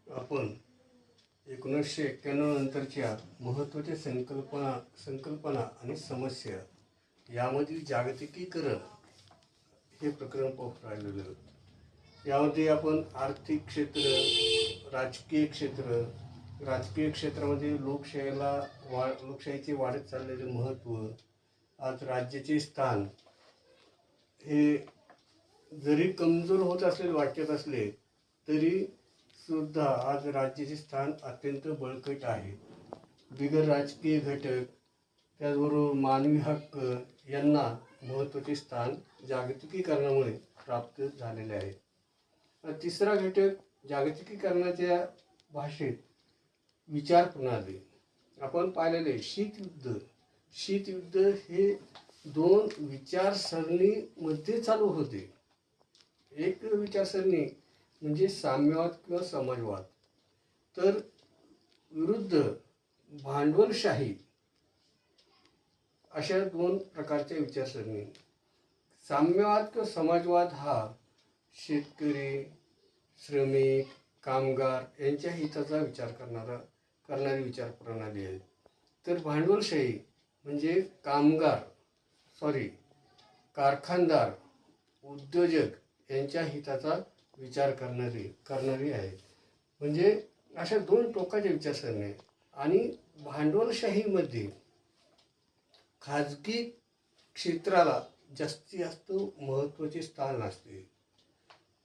आपण 1991 नंतरच्या महत्त्वाच्या संकल्पना आणि समस्या यामधील जागतिकीकरण हे प्रकरण पाहून राहिलेलं. यामध्ये आपण आर्थिक क्षेत्र, राजकीय क्षेत्रामध्ये लोकशाहीचे वाढत चाललेले महत्त्व, आज राज्याचे स्थान हे जरी कमजोर होत असलेले वाटत असले तरी सुद्धा आज राज्याचे स्थान अत्यंत बळकट आहे. बिगर राजकीय घटक त्याचबरोबर मानवी हक्क यांना महत्त्वाचे स्थान जागतिकीकरणामुळे प्राप्त झालेले आहे. तिसरा घटक जागतिकीकरणाच्या भाषेत विचार प्रणाली. आपण पाहिलेले शीतयुद्ध हे दोन विचारसरणीमध्ये चालू होते. एक विचारसरणी म्हणजे साम्यवाद किंवा समाजवाद, तर विरुद्ध भांडवलशाही अशा दोन प्रकारच्या विचारसरणी. साम्यवाद किंवा समाजवाद हा शेतकरी, श्रमिक, कामगार यांच्या हिताचा विचार करणारी विचार प्रणाली आहे. तर भांडवलशाही म्हणजे कारखानदार, उद्योजक यांच्या हिताचा विचार करणारी आहे. म्हणजे अशा दोन टोकाच्या विचारसरणी आहेत. आणि भांडवलशाहीमध्ये खाजगी क्षेत्राला जास्तीत जास्त महत्त्वाचे स्थान असते.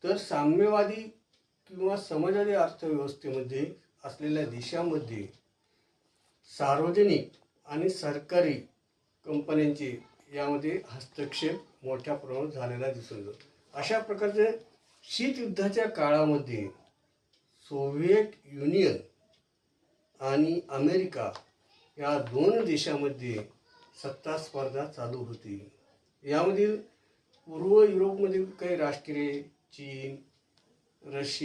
तर साम्यवादी किंवा समाजवादी अर्थव्यवस्थेमध्ये असलेल्या देशामध्ये सार्वजनिक आणि सरकारी कंपन्यांचे यामध्ये हस्तक्षेप मोठ्या प्रमाणात झालेला दिसून येतो. अशा प्रकारचे शीतयुद्धाच्या काळामध्ये सोव्हिएट युनियन आणि अमेरिका या दोन देशामध्ये सत्ता स्पर्धा चालू होती. यामधील पूर्व युरोपमधील काही राष्ट्रे चीन,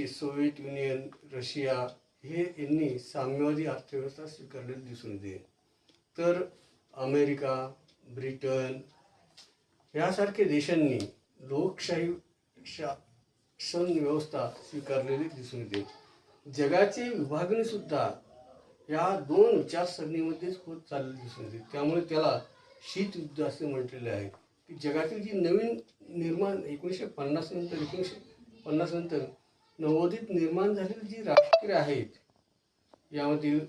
सोव्हिएट युनियन, रशिया यांनी साम्यवादी अर्थव्यवस्था स्वीकारलेली दिसून येते. तर अमेरिका, ब्रिटन यासारख्या देशांनी लोकशाही शासन व्यवस्था स्वीकारलेली दिसून येते. जगाची विभागणीसुद्धा या दोन विचारसरणीमध्येच होत चाललेली दिसून येते. त्यामुळे त्याला शीतयुद्ध असे म्हटलेले आहे. की जगातील जी नवीन निर्माण 1950 नंतर नवोदित निर्माण झालेली जी राष्ट्रे आहेत, यामधील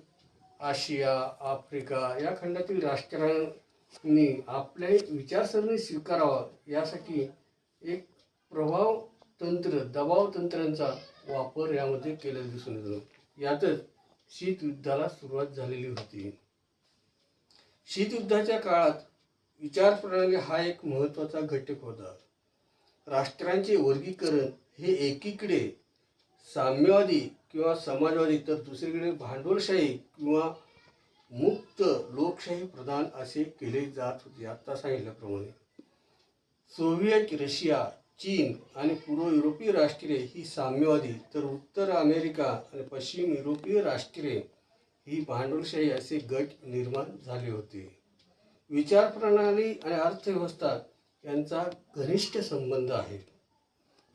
आशिया, आफ्रिका या खंडातील राष्ट्रांनी आपल्या विचारसरणी स्वीकारावा यासाठी एक दबाव तंत्रांचा वापर यामध्ये केलेला दिसून येतो. यातच शीतयुद्धाला सुरुवात झालेली होती. शीतयुद्धाच्या काळात विचार प्रणाली हा एक महत्त्वाचा घटक होता. राष्ट्रांचे वर्गीकरण हे एकीकडे साम्यवादी किंवा समाजवादी तर दुसरीकडे भांडवलशाही किंवा मुक्त लोकशाही प्रधान असे केले जात होते. आता सांगितल्याप्रमाणे सोव्हिएट रशिया, चीन आणि पूर्व युरोपीय राष्ट्रे ही साम्यवादी, तर उत्तर अमेरिका आणि पश्चिम युरोपीय राष्ट्रे ही भांडवलशाही असे गट निर्माण झाले होते. विचार प्रणाली आणि अर्थव्यवस्था यांचा घनिष्ठ संबंध आहे.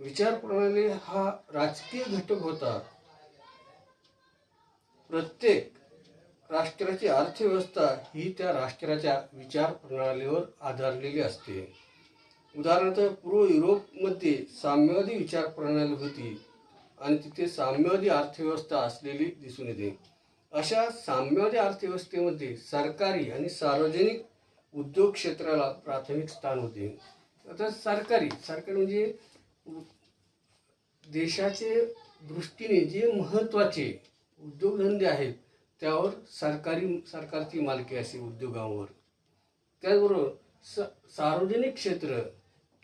विचार प्रणाली हा राजकीय घटक होता. प्रत्येक राष्ट्राची अर्थव्यवस्था ही त्या राष्ट्राच्या विचार प्रणालीवर आधारलेली असते. उदाहरणार्थ पूर्व युरोपमध्ये साम्यवादी विचार प्रणाली होती आणि तिथे साम्यवादी अर्थव्यवस्था असलेली दिसून येते. अशा साम्यवादी अर्थव्यवस्थेमध्ये सरकारी आणि सार्वजनिक उद्योग क्षेत्राला प्राथमिक स्थान होते. आता सरकारी म्हणजे देशाचे दृष्टीने जे महत्त्वाचे उद्योगधंदे आहेत त्यावर सरकारची मालकी असे उद्योगांवर. त्याचबरोबर सार्वजनिक क्षेत्र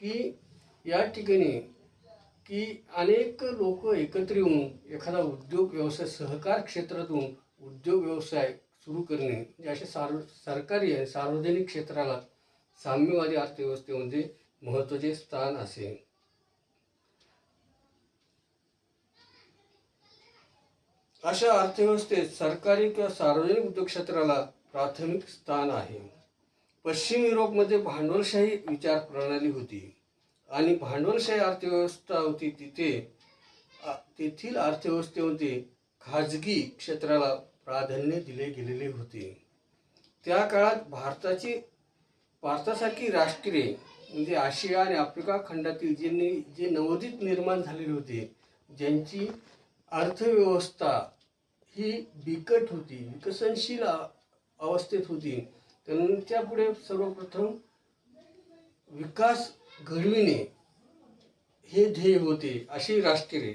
की या ठिकाणी की अनेक लोक एकत्र येऊन एखादा उद्योग व्यवसाय सहकार क्षेत्रातून उद्योग व्यवसाय सुरू करणे म्हणजे असे सरकारी आणि सार्वजनिक क्षेत्राला साम्यवादी अर्थव्यवस्थेमध्ये महत्त्वाचे स्थान असेल. अशा अर्थव्यवस्थेत सरकारी किंवा सार्वजनिक उद्योग क्षेत्राला प्राथमिक स्थान आहे. पश्चिम युरोपमध्ये भांडवलशाही विचार प्रणाली होती आणि भांडवलशाही अर्थव्यवस्था होती. तेथील अर्थव्यवस्थेमध्ये खाजगी क्षेत्राला प्राधान्य दिले गेलेले होते. त्या काळात भारतासारखी राष्ट्रे म्हणजे आशिया आणि आफ्रिका खंडातील जे नवोदित निर्माण झालेले होते, ज्यांची अर्थव्यवस्था ही बिकट होती, विकसनशील अवस्थेत होती, त्यांच्या पुढे सर्वप्रथम विकास घडविणे हे ध्येय होते. अशी राष्ट्रे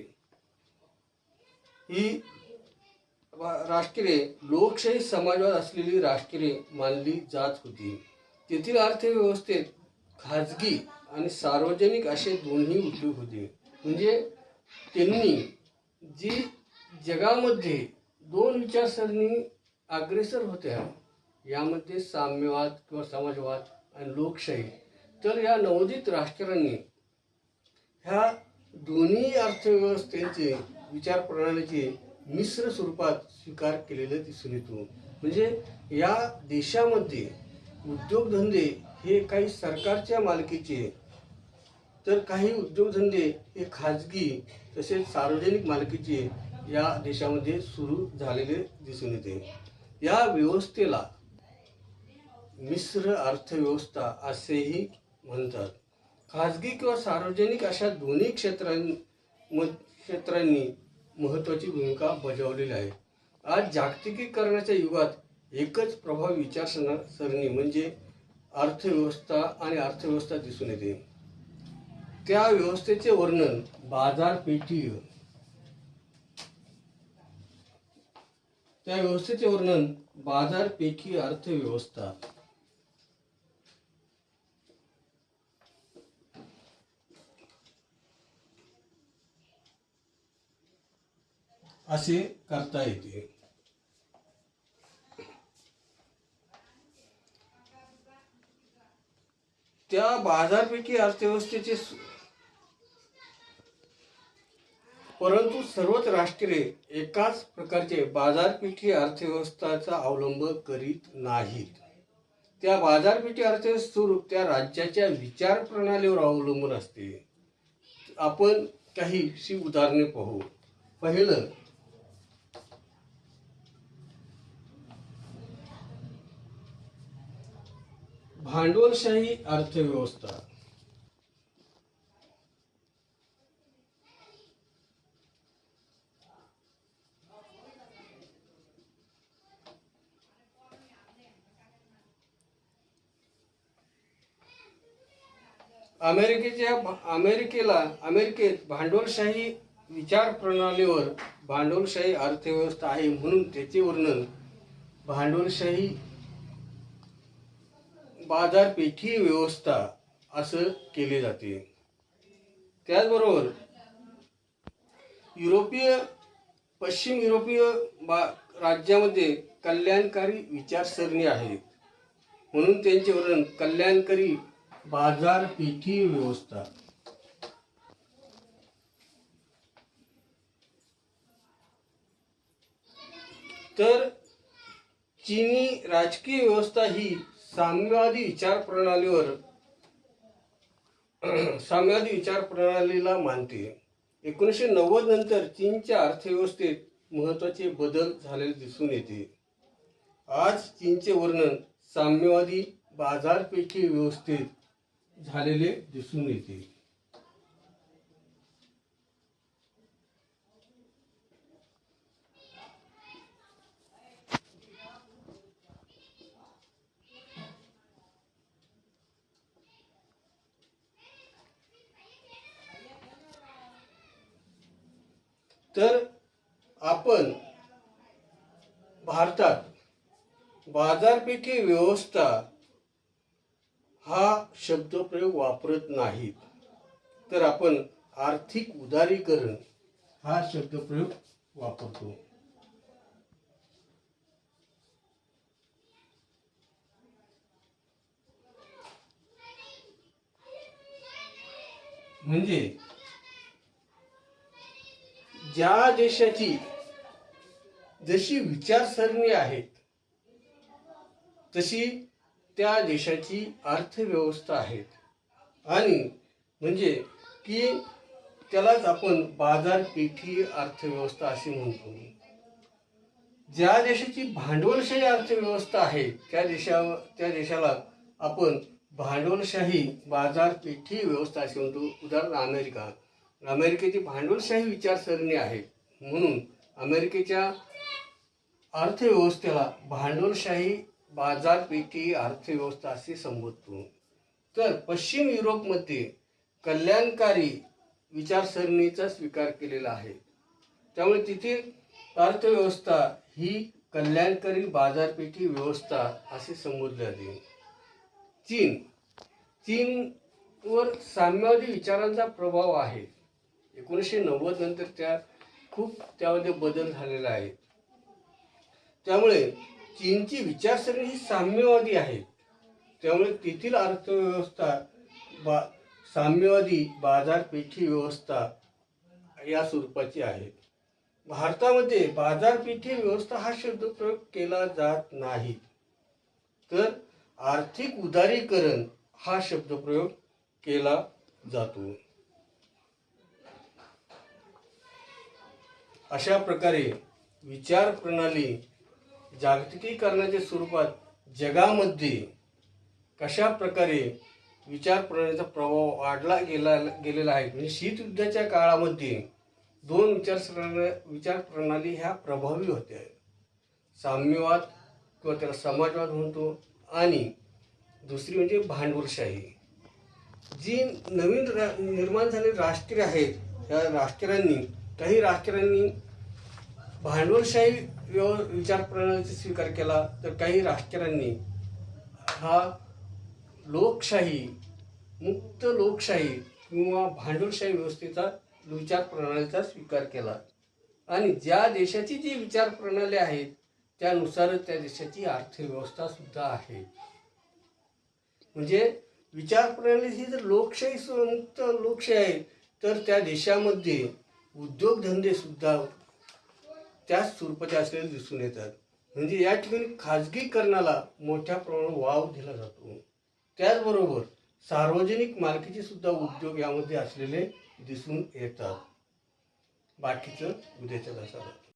ही राष्ट्रे लोकशाही समाजवाद असलेली राष्ट्रे मानली जात होती. तेथील अर्थव्यवस्थेत खाजगी आणि सार्वजनिक असे दोन्ही उद्योग होते. म्हणजे त्यांनी जी जगामध्ये दोन विचारसरणी अग्रेसर होत्या, यामध्ये साम्यवाद किंवा समाजवाद आणि लोकशाही, तर या नवोदित राष्ट्रांनी ह्या दोन्ही अर्थव्यवस्थेचे विचारप्रणालीचे मिश्र स्वरूपात स्वीकार केलेलं दिसून येतो. म्हणजे या देशामध्ये उद्योगधंदे हे काही सरकारच्या मालकीचे, तर काही उद्योगधंदे हे खाजगी तसेच सार्वजनिक मालकीचे या देशामध्ये सुरू झालेले दिसून येते. या व्यवस्थेला मिश्र अर्थव्यवस्था असेही म्हणतात. खाजगी किंवा सार्वजनिक अशा दोन्ही क्षेत्रांनी महत्त्वाची भूमिका बजावलेली आहे. आज जागतिकीकरणाच्या युगात एकच प्रभावी विचारसरणी म्हणजे अर्थव्यवस्था आणि अर्थव्यवस्था दिसून येते. त्या व्यवस्थेचे वर्णन बाजारपेठी अर्थव्यवस्था असे करता येते. त्या बाजारपेठी अर्थव्यवस्थेचे परंतु सर्वच राष्ट्रे एकाच प्रकारचे बाजारपेठी अर्थव्यवस्थेचा अवलंब करीत नाहीत. त्या बाजारपेठी अर्थव्यवस्थेचे स्वरूप त्या राज्याच्या विचार प्रणालीवर अवलंबून असते. आपण काहीशी उदाहरणे पाहू. पहिलं, भांडवलशाही अर्थव्यवस्था. अमेरिकेत भांडवलशाही विचार प्रणालीवर भांडवलशाही अर्थव्यवस्था आहे, म्हणून त्याचे वर्णन भांडवलशाही बाजारपेठी व्यवस्था असं केले जाते. त्याचबरोबर पश्चिम युरोपीय राज्यामध्ये कल्याणकारी विचारसरणी आहे, म्हणून त्यांचे वर्णन कल्याणकारी बाजारपेठी व्यवस्था. तर चीनी राजकीय व्यवस्था ही साम्यवादी विचार प्रणालीला मानते. 1990 नंतर चीनच्या अर्थव्यवस्थेत महत्त्वाचे बदल झालेले दिसून येते. आज चीनचे वर्णन साम्यवादी बाजारपेठी व्यवस्थेत झालेले दिसून येते. तर आपण भारतात बाजारपेठी व्यवस्था हा शब्दप्रयोग वापरत नाहीत, तर आपण आर्थिक उदारीकरण हा शब्दप्रयोग वापरतो. म्हणजे ज्या देशाची जशी विचारसरणी आहे तशी त्या देशाची अर्थव्यवस्था आहे, आणि म्हणजे की त्यालाच आपण बाजारपेठी अर्थव्यवस्था असे म्हणतो. ज्या देशाची भांडवलशाही अर्थव्यवस्था आहे त्या देशाला आपण भांडवलशाही बाजारपेठी व्यवस्था असे म्हणतो. उदाहरण अमेरिका. अमेरिकेची भांडवलशाही विचारसरणी आहे, म्हणून अमेरिकेच्या अर्थव्यवस्थेला भांडवलशाही बाजारपेठी अर्थव्यवस्था असे संबोधतो. तर पश्चिम युरोपमध्ये कल्याणकारी विचारसरणीचा स्वीकार केलेला आहे, त्यामुळे तिथे अर्थव्यवस्था ही कल्याणकारी बाजारपेठी व्यवस्था असे संबोधले जाते. चीनवर साम्यवादी विचारांचा प्रभाव आहे. 1990 नंतर त्यामध्ये बदल झालेला आहे. त्यामुळे चीनची विचारसरणी ही साम्यवादी आहे, त्यामुळे तेथील अर्थव्यवस्था साम्यवादी बाजारपेठी व्यवस्था या स्वरूपाची आहे. भारतामध्ये बाजारपेठी व्यवस्था हा शब्द प्रयोग केला जात नाही, तर आर्थिक उदारीकरण हा शब्दप्रयोग केला जातो. अशा प्रकारे विचार प्रणाली जागतिकीकरणाच्या स्वरूपात जगामध्ये कशा प्रकारे विचार प्रणालीचा प्रभाव वाढला गेलेला आहे. म्हणजे शीतयुद्धाच्या काळामध्ये दोन विचार प्रणाली ह्या प्रभावी होत्या. साम्यवाद किंवा त्याला समाजवाद म्हणतो, आणि दुसरी म्हणजे भांडवलशाही. जी नवीन निर्माण झालेली राष्ट्रे आहेत, त्या काही राष्ट्रांनी भांडवलशाही विचार प्रणालीचा स्वीकार केला, तर काही राष्ट्रांनी हा लोकशाही, मुक्त लोकशाही किंवा भांडवलशाही व्यवस्थेचा विचार प्रणालीचा स्वीकार केला. आणि ज्या देशाची जी विचार प्रणाली आहे त्यानुसारच त्या देशाची अर्थव्यवस्था सुद्धा आहे. म्हणजे विचार प्रणाली ही जर लोकशाही, मुक्त लोकशाही आहे, तर त्या देशामध्ये उद्योगधंदे सुद्धा त्याच स्वरूपाचे असलेले दिसून येतात. म्हणजे या ठिकाणी खाजगीकरणाला मोठ्या प्रमाणात वाव दिला जातो. त्याचबरोबर सार्वजनिक मालकीचे सुद्धा उद्योग यामध्ये असलेले दिसून येतात. बाकीचं उद्याच्या तासाला.